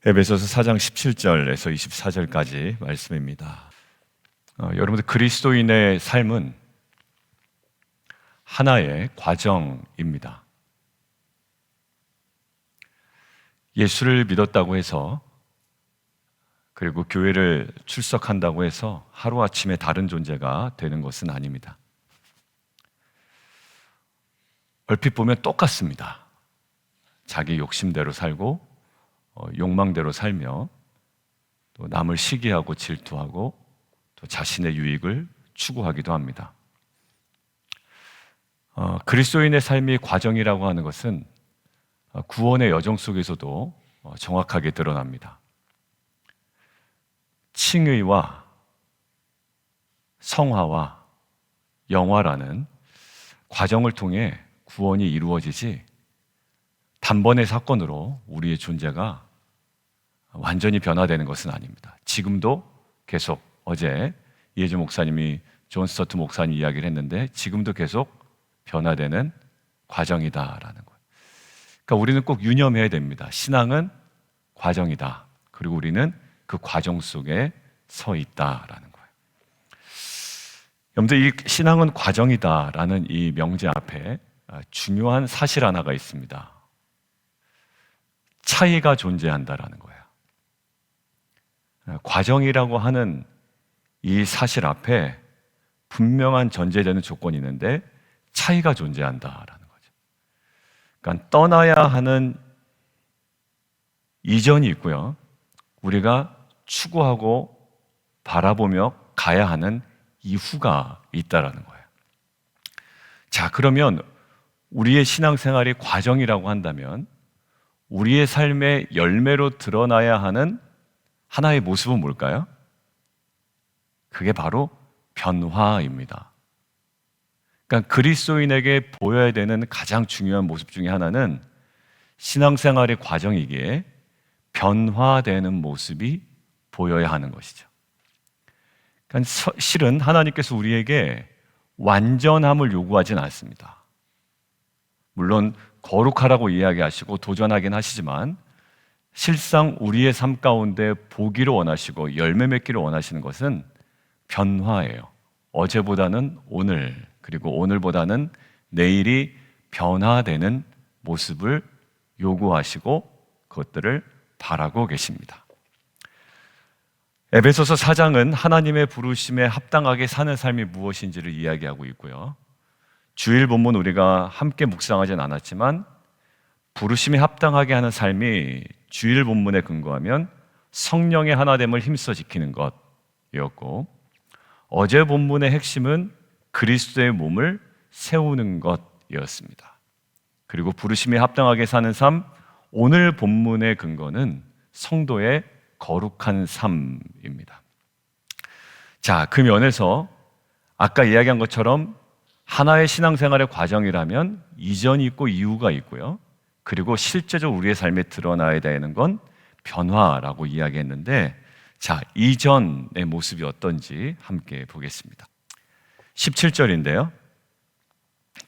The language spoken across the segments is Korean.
에베소서 4장 17절에서 24절까지 말씀입니다. 여러분들, 그리스도인의 삶은 하나의 과정입니다. 예수를 믿었다고 해서, 그리고 교회를 출석한다고 해서 하루아침에 다른 존재가 되는 것은 아닙니다. 얼핏 보면 똑같습니다. 자기 욕심대로 살고 욕망대로 살며 또 남을 시기하고 질투하고 또 자신의 유익을 추구하기도 합니다. 그리스도인의 삶이 과정이라고 하는 것은 구원의 여정 속에서도 정확하게 드러납니다. 칭의와 성화와 영화라는 과정을 통해 구원이 이루어지지, 단번의 사건으로 우리의 존재가 완전히 변화되는 것은 아닙니다. 지금도 계속, 어제 이혜주 목사님이 존 스터트 목사님 이야기를 했는데, 지금도 계속 변화되는 과정이다라는 거예요. 그러니까 우리는 꼭 유념해야 됩니다. 신앙은 과정이다. 그리고 우리는 그 과정 속에 서 있다라는 거예요. 여러분들, 이 신앙은 과정이다라는 이 명제 앞에 중요한 사실 하나가 있습니다. 차이가 존재한다라는 거예요. 과정이라고 하는 이 사실 앞에 분명한 전제되는 조건이 있는데, 차이가 존재한다라는 거죠. 그러니까 떠나야 하는 이전이 있고요, 우리가 추구하고 바라보며 가야 하는 이후가 있다라는 거예요. 자, 그러면 우리의 신앙생활이 과정이라고 한다면 우리의 삶의 열매로 드러나야 하는 하나의 모습은 뭘까요? 그게 바로 변화입니다. 그러니까 그리스도인에게 보여야 되는 가장 중요한 모습 중에 하나는 신앙생활의 과정이기에 변화되는 모습이 보여야 하는 것이죠. 그러니까 실은 하나님께서 우리에게 완전함을 요구하진 않습니다. 물론 거룩하라고 이야기하시고 도전하긴 하시지만, 실상 우리의 삶 가운데 보기를 원하시고 열매 맺기를 원하시는 것은 변화예요. 어제보다는 오늘, 그리고 오늘보다는 내일이 변화되는 모습을 요구하시고 그것들을 바라고 계십니다. 에베소서 4장은 하나님의 부르심에 합당하게 사는 삶이 무엇인지를 이야기하고 있고요, 주일 본문 우리가 함께 묵상하진 않았지만 부르심에 합당하게 하는 삶이 주일 본문에 근거하면 성령의 하나됨을 힘써 지키는 것이었고, 어제 본문의 핵심은 그리스도의 몸을 세우는 것이었습니다. 그리고 부르심에 합당하게 사는 삶, 오늘 본문의 근거는 성도의 거룩한 삶입니다. 자, 그 면에서 아까 이야기한 것처럼 하나의 신앙생활의 과정이라면 이전이 있고 이후가 있고요, 그리고 실제적으로 우리의 삶에 드러나야 되는 건 변화라고 이야기했는데, 자, 이전의 모습이 어떤지 함께 보겠습니다. 17절인데요,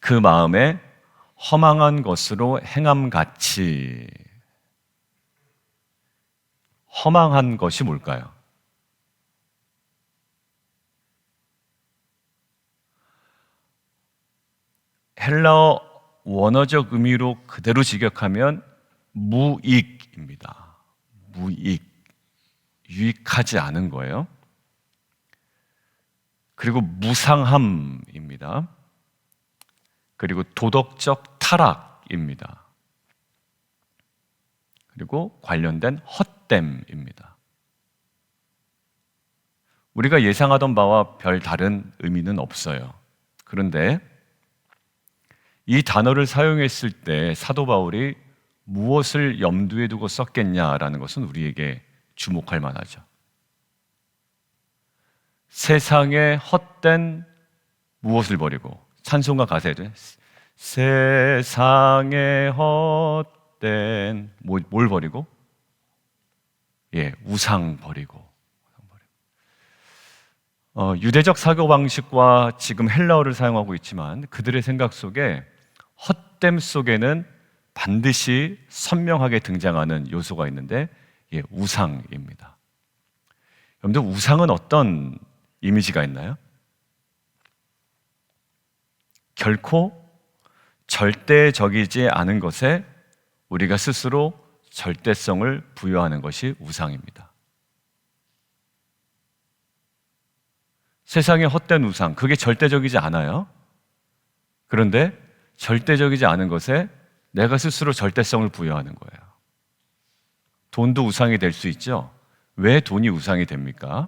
그 마음에 허망한 것으로 행함같이. 허망한 것이 뭘까요? 헬라어 원어적 의미로 그대로 직역하면 무익입니다. 무익, 유익하지 않은 거예요. 그리고 무상함입니다. 그리고 도덕적 타락입니다. 그리고 관련된 헛됨입니다. 우리가 예상하던 바와 별 다른 의미는 없어요. 그런데 이 단어를 사용했을 때 사도 바울이 무엇을 염두에 두고 썼겠냐라는 것은 우리에게 주목할 만하죠. 세상의 헛된 무엇을 버리고, 찬송가 가사에도 세상의 헛된 뭘 버리고? 우상 버리고. 유대적 사고방식과 지금 헬라어를 사용하고 있지만 그들의 생각 속에 헛됨 속에는 반드시 선명하게 등장하는 요소가 있는데, 우상입니다. 여러분들, 우상은 어떤 이미지가 있나요? 결코 절대적이지 않은 것에 우리가 스스로 절대성을 부여하는 것이 우상입니다. 세상의 헛된 우상, 그게 절대적이지 않아요. 그런데 절대적이지 않은 것에 내가 스스로 절대성을 부여하는 거예요. 돈도 우상이 될 수 있죠. 왜 돈이 우상이 됩니까?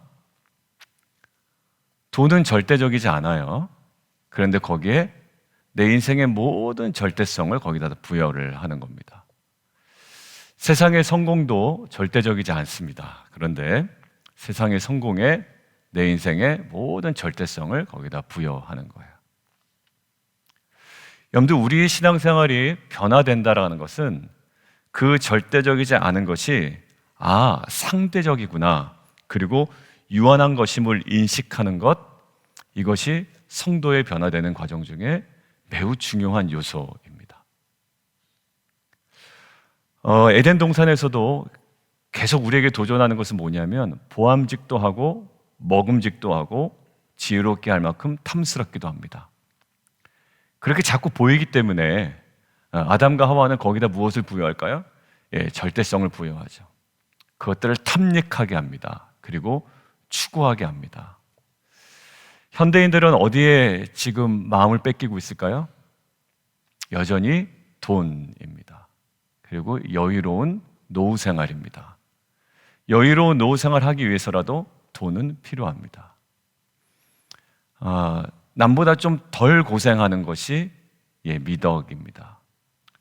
돈은 절대적이지 않아요. 그런데 거기에 내 인생의 모든 절대성을 거기다 부여를 하는 겁니다. 세상의 성공도 절대적이지 않습니다. 그런데 세상의 성공에 내 인생의 모든 절대성을 거기다 부여하는 거예요. 여러분들, 우리의 신앙생활이 변화된다라는 것은 그 절대적이지 않은 것이 상대적이구나, 그리고 유한한 것임을 인식하는 것, 이것이 성도의 변화되는 과정 중에 매우 중요한 요소입니다. 에덴 동산에서도 계속 우리에게 도전하는 것은 뭐냐면 보암직도 하고 먹음직도 하고 지혜롭게 할 만큼 탐스럽기도 합니다. 그렇게 자꾸 보이기 때문에 아담과 하와는 거기다 무엇을 부여할까요? 절대성을 부여하죠. 그것들을 탐닉하게 합니다. 그리고 추구하게 합니다. 현대인들은 어디에 지금 마음을 뺏기고 있을까요? 여전히 돈입니다. 그리고 여유로운 노후 생활입니다. 여유로운 노후 생활을 하기 위해서라도 돈은 필요합니다. 남보다 좀 덜 고생하는 것이 미덕입니다.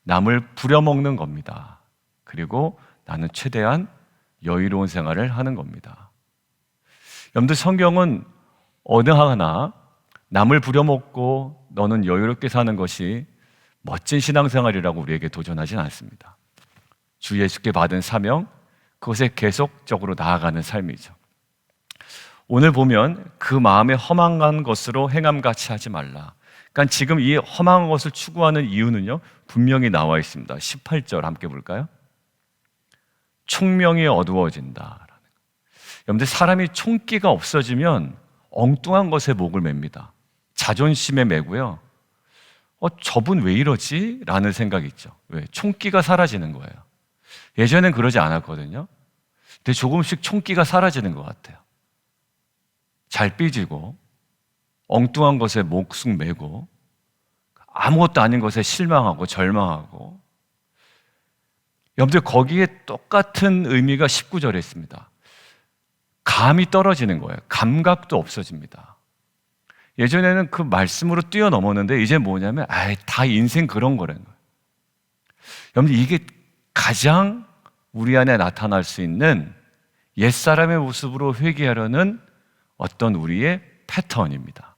남을 부려먹는 겁니다. 그리고 나는 최대한 여유로운 생활을 하는 겁니다. 여러분들, 성경은 어느 하나 남을 부려먹고 너는 여유롭게 사는 것이 멋진 신앙생활이라고 우리에게 도전하진 않습니다. 주 예수께 받은 사명, 그것에 계속적으로 나아가는 삶이죠. 오늘 보면 그 마음에 험한 것으로 행함같이 하지 말라. 그러니까 지금 이 험한 것을 추구하는 이유는요, 분명히 나와 있습니다. 18절 함께 볼까요? 총명이 어두워진다. 여러분들, 사람이 총기가 없어지면 엉뚱한 것에 목을 맵니다. 자존심에 매고요. 저분 왜 이러지? 라는 생각이 있죠. 왜? 총기가 사라지는 거예요. 예전엔 그러지 않았거든요. 근데 조금씩 총기가 사라지는 것 같아요. 잘 삐지고 엉뚱한 것에 목숨 매고 아무것도 아닌 것에 실망하고 절망하고. 여러분들, 거기에 똑같은 의미가 19절에 있습니다. 감이 떨어지는 거예요. 감각도 없어집니다. 예전에는 그 말씀으로 뛰어넘었는데 이제 뭐냐면 다 인생 그런 거라는 거예요. 여러분들, 이게 가장 우리 안에 나타날 수 있는 옛사람의 모습으로 회개하려는 어떤 우리의 패턴입니다.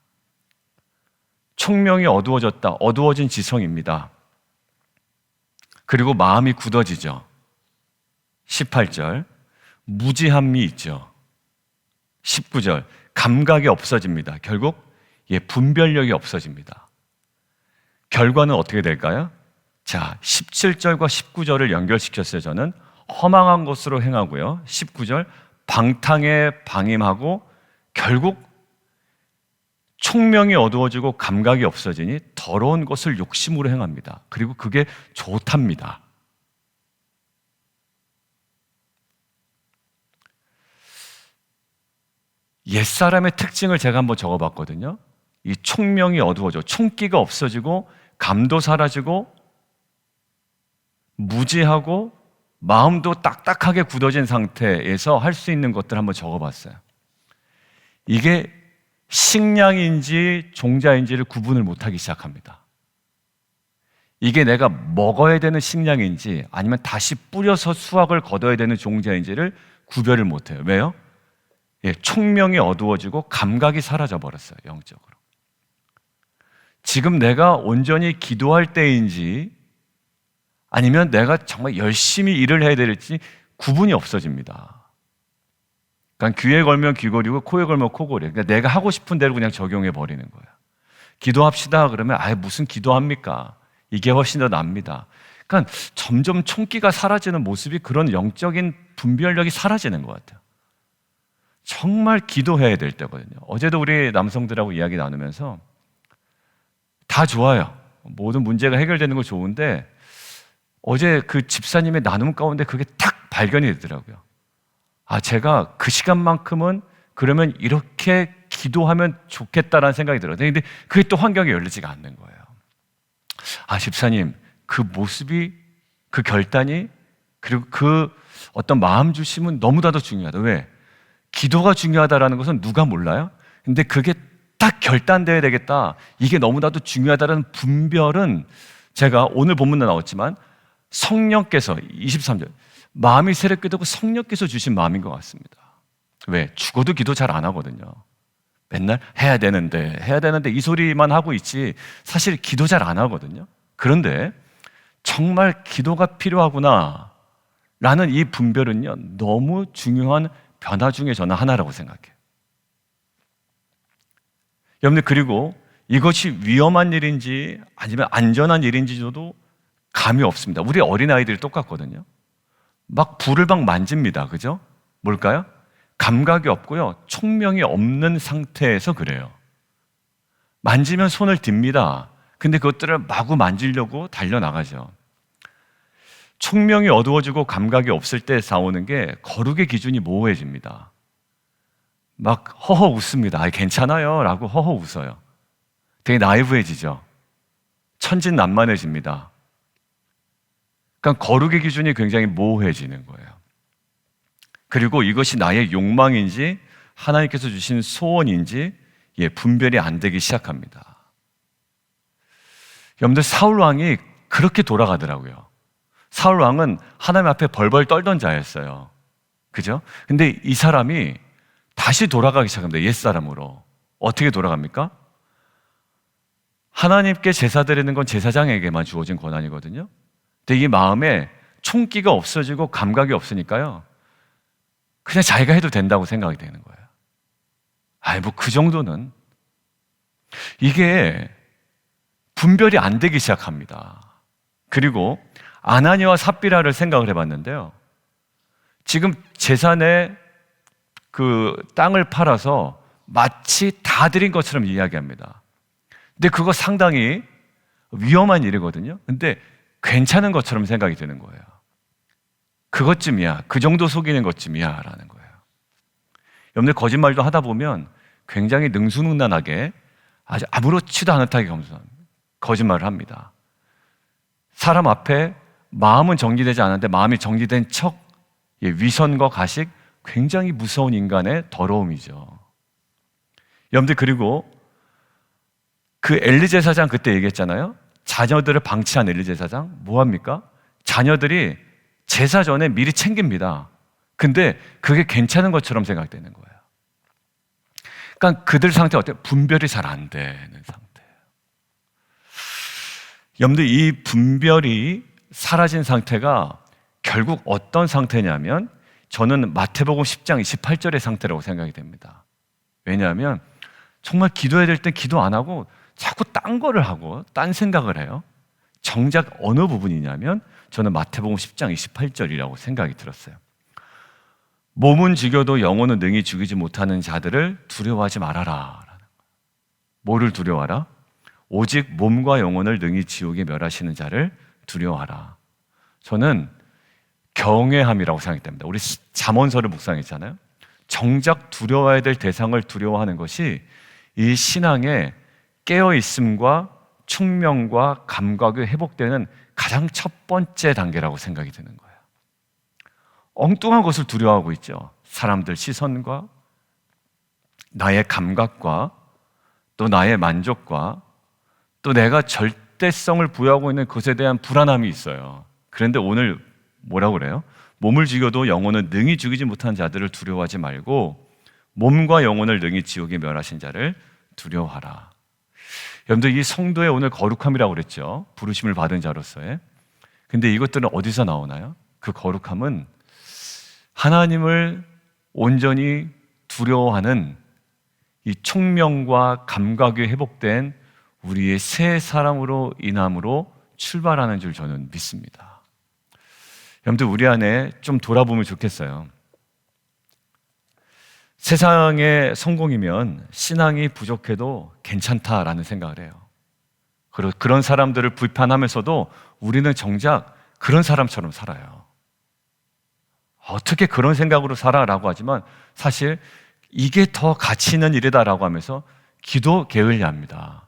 총명이 어두워졌다. 어두워진 지성입니다. 그리고 마음이 굳어지죠. 18절 무지함이 있죠. 19절 감각이 없어집니다. 결국 분별력이 없어집니다. 결과는 어떻게 될까요? 자, 17절과 19절을 연결시켰어요. 저는 허망한 것으로 행하고요, 19절 방탕에 방임하고, 결국 총명이 어두워지고 감각이 없어지니 더러운 것을 욕심으로 행합니다. 그리고 그게 좋답니다. 옛사람의 특징을 제가 한번 적어봤거든요. 이 총명이 어두워져, 총기가 없어지고 감도 사라지고 무지하고 마음도 딱딱하게 굳어진 상태에서 할 수 있는 것들 한번 적어봤어요. 이게 식량인지 종자인지를 구분을 못하기 시작합니다. 이게 내가 먹어야 되는 식량인지 아니면 다시 뿌려서 수확을 거둬야 되는 종자인지를 구별을 못해요. 왜요? 총명이 어두워지고 감각이 사라져 버렸어요. 영적으로. 지금 내가 온전히 기도할 때인지 아니면 내가 정말 열심히 일을 해야 될지 구분이 없어집니다. 그러니까 귀에 걸면 귀걸이고 코에 걸면 코걸이. 그러니까 내가 하고 싶은 대로 그냥 적용해 버리는 거예요. 기도합시다 그러면 무슨 기도합니까? 이게 훨씬 더 납니다. 그러니까 점점 총기가 사라지는 모습이 그런 영적인 분별력이 사라지는 것 같아요. 정말 기도해야 될 때거든요. 어제도 우리 남성들하고 이야기 나누면서 다 좋아요. 모든 문제가 해결되는 거 좋은데 어제 그 집사님의 나눔 가운데 그게 딱 발견이 되더라고요. 아, 제가 그 시간만큼은 그러면 이렇게 기도하면 좋겠다라는 생각이 들어요. 근데 그게 또 환경이 열리지가 않는 거예요. 아, 집사님, 그 모습이, 그 결단이, 그리고 그 어떤 마음 주심은 너무나도 중요하다. 왜? 기도가 중요하다라는 것은 누가 몰라요? 근데 그게 딱 결단돼야 되겠다. 이게 너무나도 중요하다는 분별은 제가 오늘 본문에 나왔지만 성령께서 23절 마음이 새롭게 되고 성령께서 주신 마음인 것 같습니다. 왜? 죽어도 기도 잘 안 하거든요. 맨날 해야 되는데 이 소리만 하고 있지 사실 기도 잘 안 하거든요. 그런데 정말 기도가 필요하구나 라는 이 분별은요, 너무 중요한 변화 중에 저는 하나라고 생각해요. 여러분들, 그리고 이것이 위험한 일인지 아니면 안전한 일인지도 감이 없습니다. 우리 어린아이들이 똑같거든요. 막 불을 막 만집니다. 그죠? 뭘까요? 감각이 없고요, 총명이 없는 상태에서 그래요. 만지면 손을 댑니다. 근데 그것들을 마구 만지려고 달려나가죠. 총명이 어두워지고 감각이 없을 때 싸우는 게 거룩의 기준이 모호해집니다. 막 허허 웃습니다. 아, 괜찮아요 라고 허허 웃어요. 되게 나이브해지죠. 천진난만해집니다. 그러니까 거룩의 기준이 굉장히 모호해지는 거예요. 그리고 이것이 나의 욕망인지 하나님께서 주신 소원인지 분별이 안 되기 시작합니다. 여러분들, 사울 왕이 그렇게 돌아가더라고요. 사울 왕은 하나님 앞에 벌벌 떨던 자였어요. 그죠? 근데 이 사람이 다시 돌아가기 시작합니다. 옛사람으로. 어떻게 돌아갑니까? 하나님께 제사 드리는 건 제사장에게만 주어진 권한이거든요. 근데 이 마음에 총기가 없어지고 감각이 없으니까요, 그냥 자기가 해도 된다고 생각이 되는 거예요. 아이, 뭐 그 정도는. 이게 분별이 안 되기 시작합니다. 그리고 아나니와 삽비라를 생각을 해봤는데요, 지금 제산에 그 땅을 팔아서 마치 다 드린 것처럼 이야기합니다. 근데 그거 상당히 위험한 일이거든요. 근데 괜찮은 것처럼 생각이 드는 거예요. 그것쯤이야, 그 정도 속이는 것쯤이야 라는 거예요. 여러분들, 거짓말도 하다 보면 굉장히 능수능란하게 아주 아무렇지도 않다게 거짓말을 합니다. 사람 앞에 마음은 정리되지 않았는데 마음이 정리된 척, 위선과 가식, 굉장히 무서운 인간의 더러움이죠. 여러분들, 그리고 그 엘리 제사장 그때 얘기했잖아요. 자녀들을 방치한 엘리 제사장 뭐합니까? 자녀들이 제사 전에 미리 챙깁니다. 근데 그게 괜찮은 것처럼 생각되는 거예요. 그러니까 그들 상태가 어때요? 분별이 잘 안 되는 상태예요. 여러분들, 이 분별이 사라진 상태가 결국 어떤 상태냐면 저는 마태복음 10장 28절의 상태라고 생각이 됩니다. 왜냐하면 정말 기도해야 될 때 기도 안 하고 자꾸 딴 거를 하고 딴 생각을 해요. 정작 어느 부분이냐면 저는 마태복음 10장 28절이라고 생각이 들었어요. 몸은 죽여도 영혼은 능히 죽이지 못하는 자들을 두려워하지 말아라. 뭐를 두려워하라? 오직 몸과 영혼을 능히 지옥에 멸하시는 자를 두려워하라. 저는 경외함이라고 생각이 됩니다. 우리 잠언서를 묵상했잖아요. 정작 두려워해야 될 대상을 두려워하는 것이 이 신앙의 깨어있음과 총명과 감각이 회복되는 가장 첫 번째 단계라고 생각이 드는 거예요. 엉뚱한 것을 두려워하고 있죠. 사람들 시선과 나의 감각과 또 나의 만족과 또 내가 절대성을 부여하고 있는 것에 대한 불안함이 있어요. 그런데 오늘 뭐라고 그래요? 몸을 죽여도 영혼은 능히 죽이지 못한 자들을 두려워하지 말고 몸과 영혼을 능히 지옥에 멸하신 자를 두려워하라. 여러분들, 이 성도의 오늘 거룩함이라고 그랬죠. 부르심을 받은 자로서의. 근데 이것들은 어디서 나오나요? 그 거룩함은 하나님을 온전히 두려워하는 이 총명과 감각이 회복된 우리의 새 사람으로 인함으로 출발하는 줄 저는 믿습니다. 여러분들 우리 안에 좀 돌아보면 좋겠어요. 세상의 성공이면 신앙이 부족해도 괜찮다라는 생각을 해요. 그런 사람들을 비판하면서도 우리는 정작 그런 사람처럼 살아요. 어떻게 그런 생각으로 살아라고 하지만 사실 이게 더 가치 있는 일이다라고 하면서 기도 게을리합니다.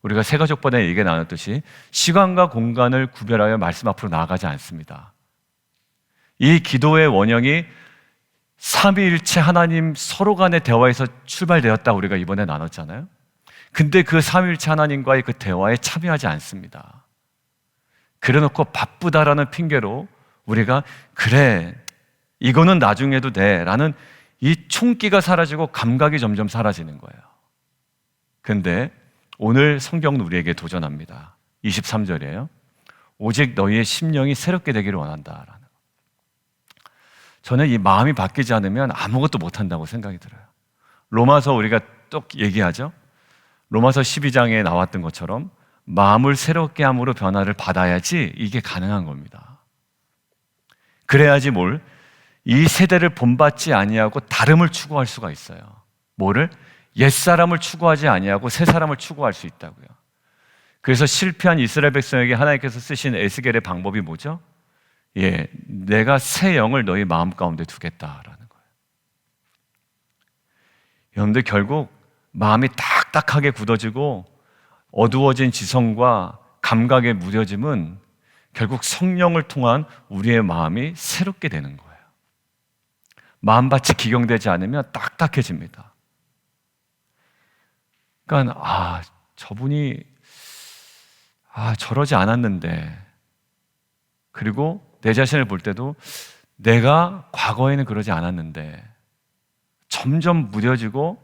우리가 새가족번에 얘기 나눴듯이 시간과 공간을 구별하여 말씀 앞으로 나아가지 않습니다. 이 기도의 원형이 삼위일체 하나님 서로 간의 대화에서 출발되었다 우리가 이번에 나눴잖아요. 근데 그 삼위일체 하나님과의 그 대화에 참여하지 않습니다. 그래놓고 바쁘다라는 핑계로 우리가 그래 이거는 나중에 해도 돼 라는 이 총기가 사라지고 감각이 점점 사라지는 거예요. 근데 오늘 성경은 우리에게 도전합니다. 23절이에요. 오직 너희의 심령이 새롭게 되기를 원한다라는 거. 저는 이 마음이 바뀌지 않으면 아무것도 못한다고 생각이 들어요. 로마서 우리가 또 얘기하죠. 로마서 12장에 나왔던 것처럼 마음을 새롭게 함으로 변화를 받아야지 이게 가능한 겁니다. 그래야지 이 세대를 본받지 아니하고 다름을 추구할 수가 있어요. 뭐를? 옛사람을 추구하지 아니하고 새사람을 추구할 수 있다고요. 그래서 실패한 이스라엘 백성에게 하나님께서 쓰신 에스겔의 방법이 뭐죠? 내가 새 영을 너희 마음 가운데 두겠다라는 거예요. 여러분들 결국 마음이 딱딱하게 굳어지고 어두워진 지성과 감각에 무뎌짐은 결국 성령을 통한 우리의 마음이 새롭게 되는 거예요. 마음밭이 기경되지 않으면 딱딱해집니다. 그러니까 저분이 저러지 않았는데, 그리고 내 자신을 볼 때도 내가 과거에는 그러지 않았는데 점점 무뎌지고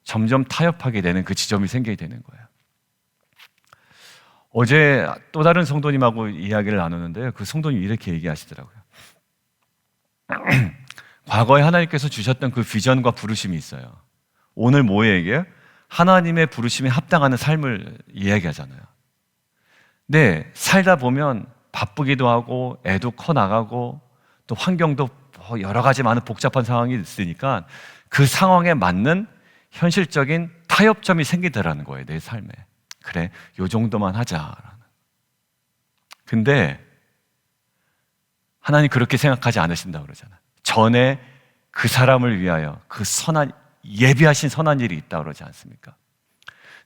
점점 타협하게 되는 그 지점이 생기게 되는 거예요. 어제 또 다른 성도님하고 이야기를 나누는데요, 그 성도님이 이렇게 얘기하시더라고요. 과거에 하나님께서 주셨던 그 비전과 부르심이 있어요. 오늘 뭐에 얘기해요? 하나님의 부르심에 합당하는 삶을 이야기하잖아요. 네, 살다 보면 바쁘기도 하고 애도 커나가고 또 환경도 여러 가지 많은 복잡한 상황이 있으니까 그 상황에 맞는 현실적인 타협점이 생기더라는 거예요, 내 삶에. 그래, 요 정도만 하자. 근데 하나님 그렇게 생각하지 않으신다고 그러잖아요. 전에 그 사람을 위하여 그 예비하신 선한 일이 있다고 그러지 않습니까?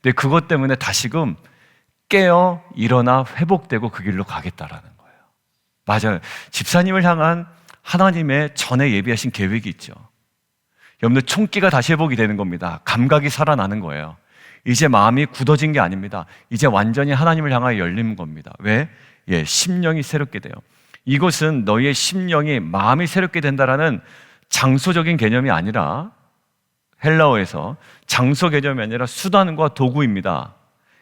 근데 그것 때문에 다시금 깨어 일어나 회복되고 그 길로 가겠다라는 거예요. 맞아요. 집사님을 향한 하나님의 전에 예비하신 계획이 있죠. 여러분들 총기가 다시 회복이 되는 겁니다. 감각이 살아나는 거예요. 이제 마음이 굳어진 게 아닙니다. 이제 완전히 하나님을 향하여 열리는 겁니다. 왜? 심령이 새롭게 돼요. 이것은 너희의 심령이 마음이 새롭게 된다라는 장소적인 개념이 아니라, 헬라어에서 장소 개념이 아니라 수단과 도구입니다.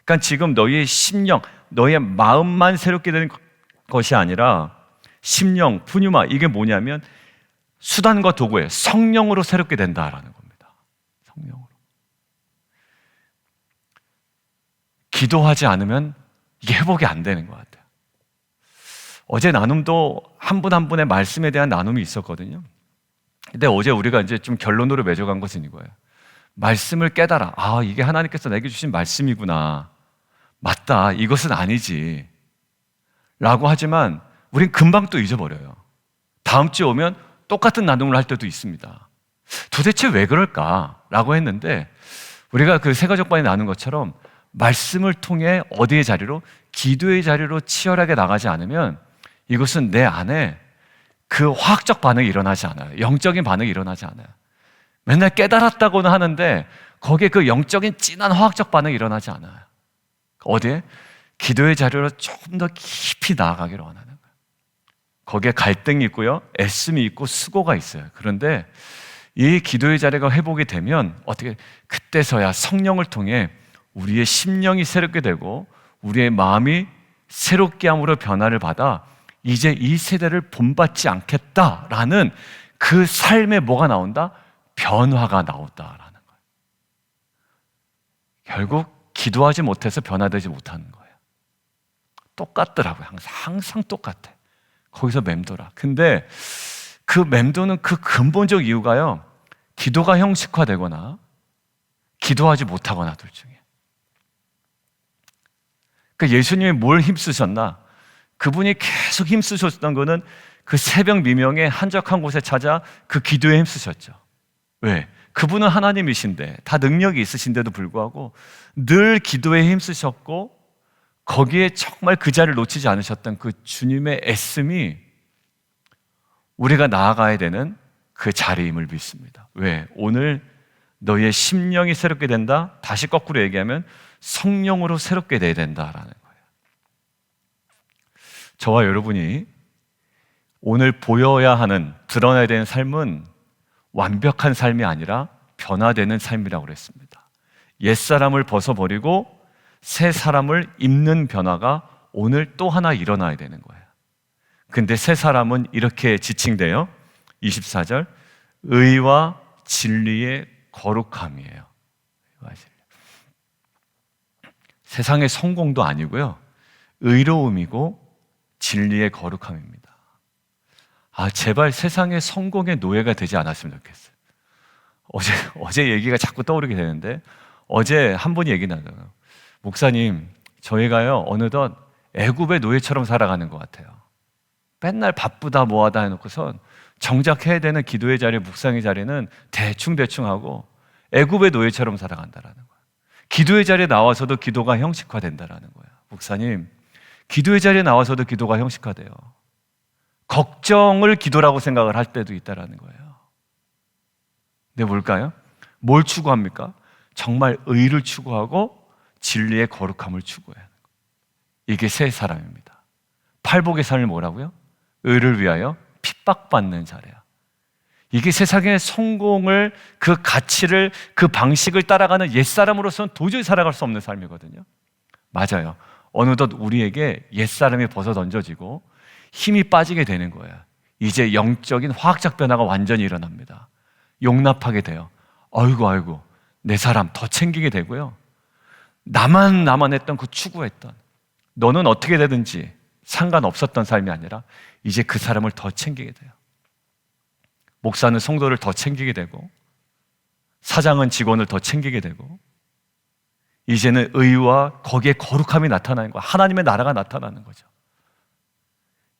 그러니까 지금 너희의 심령, 너희의 마음만 새롭게 되는 것이 아니라 심령, 푸뉴마, 이게 뭐냐면 수단과 도구예요. 성령으로 새롭게 된다라는 겁니다. 성령으로. 기도하지 않으면 이게 회복이 안 되는 것 같아요. 어제 나눔도 한 분 한 분의 말씀에 대한 나눔이 있었거든요. 근데 어제 우리가 이제 좀 결론으로 맺어간 것은 이거예요. 말씀을 깨달아. 이게 하나님께서 내게 주신 말씀이구나. 맞다. 이것은 아니지. 라고 하지만 우린 금방 또 잊어버려요. 다음 주에 오면 똑같은 나눔을 할 때도 있습니다. 도대체 왜 그럴까? 라고 했는데 우리가 그 새가족반에 나눈 것처럼 말씀을 통해 어디의 자리로? 기도의 자리로 치열하게 나가지 않으면 이것은 내 안에 그 화학적 반응이 일어나지 않아요. 영적인 반응이 일어나지 않아요. 맨날 깨달았다고는 하는데 거기에 그 영적인 진한 화학적 반응이 일어나지 않아요. 어디에? 기도의 자리로 조금 더 깊이 나아가기를 원하는 거예요. 거기에 갈등이 있고요, 애씀이 있고 수고가 있어요. 그런데 이 기도의 자리가 회복이 되면 어떻게? 그때서야 성령을 통해 우리의 심령이 새롭게 되고 우리의 마음이 새롭게 함으로 변화를 받아 이제 이 세대를 본받지 않겠다라는 그 삶에 뭐가 나온다? 변화가 나온다라는 거예요. 결국 기도하지 못해서 변화되지 못하는 거예요. 똑같더라고요. 항상 똑같아. 거기서 맴돌아. 근데 그 맴도는 그 근본적 이유가요, 기도가 형식화되거나 기도하지 못하거나 둘 중에. 그러니까 예수님이 뭘 힘쓰셨나? 그분이 계속 힘쓰셨던 거는 그 새벽 미명에 한적한 곳에 찾아 그 기도에 힘쓰셨죠. 왜? 그분은 하나님이신데, 다 능력이 있으신데도 불구하고 늘 기도에 힘쓰셨고, 거기에 정말 그 자리를 놓치지 않으셨던 그 주님의 애씀이 우리가 나아가야 되는 그 자리임을 믿습니다. 왜? 오늘 너희의 심령이 새롭게 된다? 다시 거꾸로 얘기하면 성령으로 새롭게 돼야 된다라는 거예요. 저와 여러분이 오늘 보여야 하는, 드러나야 되는 삶은 완벽한 삶이 아니라 변화되는 삶이라고 그랬습니다. 옛사람을 벗어버리고 새 사람을 입는 변화가 오늘 또 하나 일어나야 되는 거예요. 근데 새 사람은 이렇게 지칭돼요. 24절, 의와 진리의 거룩함이에요. 세상의 성공도 아니고요, 의로움이고 진리의 거룩함입니다. 제발 세상의 성공의 노예가 되지 않았으면 좋겠어요. 어제 얘기가 자꾸 떠오르게 되는데, 어제 한 분이 얘기 나더라고요. 목사님, 저희가요 어느덧 애굽의 노예처럼 살아가는 것 같아요. 맨날 바쁘다 뭐하다 해놓고선 정작 해야 되는 기도의 자리, 묵상의 자리는 대충 하고 애굽의 노예처럼 살아간다라는 거예요. 기도의 자리에 나와서도 기도가 형식화된다라는 거예요. 목사님, 기도의 자리에 나와서도 기도가 형식화돼요. 걱정을 기도라고 생각을 할 때도 있다라는 거예요. 근데 뭘까요? 뭘 추구합니까? 정말 의를 추구하고 진리의 거룩함을 추구해요. 이게 새 사람입니다. 팔복의 삶이 뭐라고요? 의를 위하여 핍박받는 자래요. 이게 세상의 성공을, 그 가치를, 그 방식을 따라가는 옛사람으로서는 도저히 살아갈 수 없는 삶이거든요. 맞아요. 어느덧 우리에게 옛사람이 벗어 던져지고 힘이 빠지게 되는 거예요. 이제 영적인 화학적 변화가 완전히 일어납니다. 용납하게 돼요. 아이고 내 사람 더 챙기게 되고요, 나만 했던 그 추구했던, 너는 어떻게 되든지 상관없었던 삶이 아니라 이제 그 사람을 더 챙기게 돼요. 목사는 성도를 더 챙기게 되고, 사장은 직원을 더 챙기게 되고, 이제는 의와 거기에 거룩함이 나타나는 거예요. 하나님의 나라가 나타나는 거죠.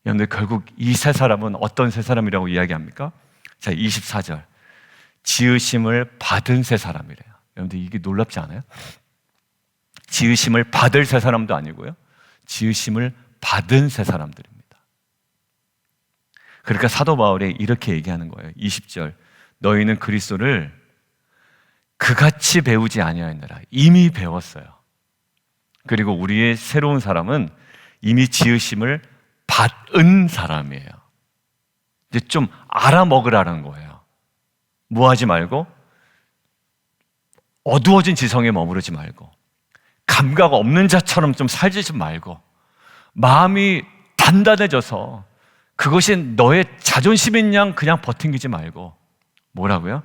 여러분들, 결국 이 세 사람은 어떤 세 사람이라고 이야기합니까? 자, 24절, 지으심을 받은 세 사람이래요. 여러분들, 이게 놀랍지 않아요? 지으심을 받을 세 사람도 아니고요, 지으심을 받은 세 사람들입니다. 그러니까 사도 바울이 이렇게 얘기하는 거예요. 20절, 너희는 그리스도를 그같이 배우지 아니하였느라. 이미 배웠어요. 그리고 우리의 새로운 사람은 이미 지으심을 받은 사람이에요. 이제 좀 알아먹으라는 거예요. 뭐 하지 말고, 어두워진 지성에 머무르지 말고, 감각 없는 자처럼 좀 살지 말고, 마음이 단단해져서 그것이 너의 자존심인 양 그냥 버팅기지 말고, 뭐라고요?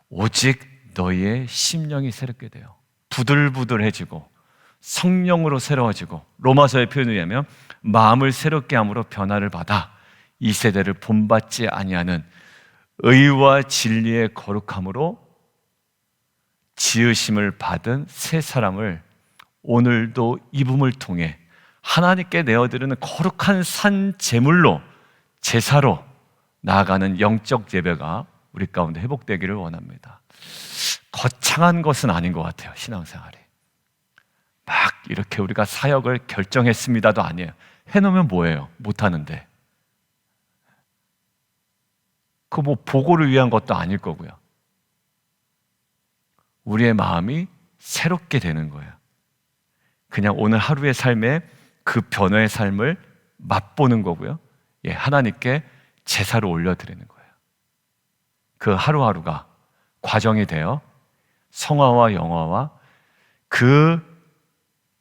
오직 너희의 심령이 새롭게 돼요. 부들부들해지고 성령으로 새로워지고, 로마서의 표현에 의하면 마음을 새롭게 함으로 변화를 받아 이 세대를 본받지 아니하는 의와 진리의 거룩함으로 지으심을 받은 새 사람을 오늘도 이붐을 통해 하나님께 내어드리는 거룩한 산 제물로, 제사로 나아가는 영적 예배가 우리 가운데 회복되기를 원합니다. 거창한 것은 아닌 것 같아요. 신앙생활이 막 이렇게 우리가 사역을 결정했습니다도 아니에요. 해놓으면 뭐예요? 못하는데. 그 뭐 보고를 위한 것도 아닐 거고요. 우리의 마음이 새롭게 되는 거예요. 그냥 오늘 하루의 삶에 그 변화의 삶을 맛보는 거고요, 하나님께 제사로 올려드리는 거예요. 그 하루하루가 과정이 되어 성화와 영화와 그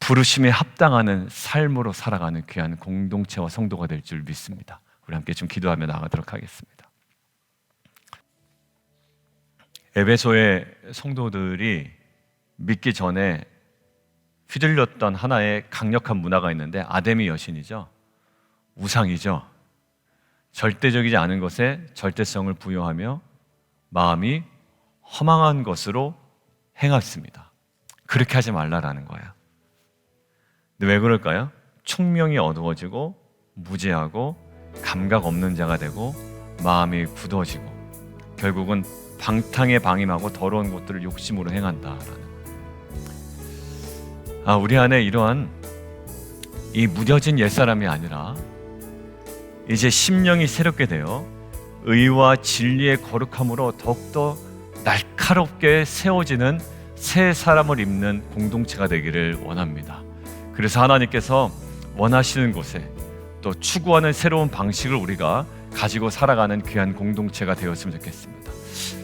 부르심에 합당하는 삶으로 살아가는 귀한 공동체와 성도가 될 줄 믿습니다. 우리 함께 좀 기도하며 나가도록 하겠습니다. 에베소의 성도들이 믿기 전에 휘둘렸던 하나의 강력한 문화가 있는데 아데미 여신이죠. 우상이죠. 절대적이지 않은 것에 절대성을 부여하며 마음이 허망한 것으로 행했습니다. 그렇게 하지 말라라는 거야. 근데 왜 그럴까요? 총명이 어두워지고 무지하고 감각 없는 자가 되고 마음이 굳어지고 결국은 방탕에 방임하고 더러운 것들을 욕심으로 행한다라는. 우리 안에 이러한 이 무뎌진 옛사람이 아니라 이제 심령이 새롭게 되어 의와 진리의 거룩함으로 더욱더 날카롭게 세워지는 새 사람을 입는 공동체가 되기를 원합니다. 그래서 하나님께서 원하시는 곳에 또 추구하는 새로운 방식을 우리가 가지고 살아가는 귀한 공동체가 되었으면 좋겠습니다.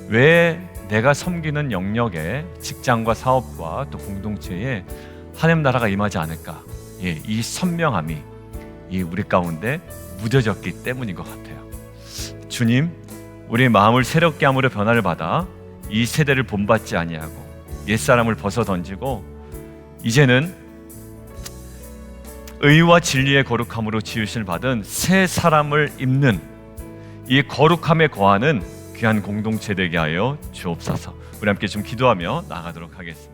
왜 내가 섬기는 영역에 직장과 사업과 또 공동체에 하나님 나라가 임하지 않을까? 이 선명함이 우리 가운데 묻어졌기 때문인 것 같아요. 주님, 우리 마음을 새롭게 함으로 변화를 받아 이 세대를 본받지 아니하고 옛사람을 벗어던지고 이제는 의와 진리의 거룩함으로 지으심을 받은 새 사람을 입는 이 거룩함에 거하는 귀한 공동체 되게 하여 주옵소서. 우리 함께 좀 기도하며 나아가도록 하겠습니다.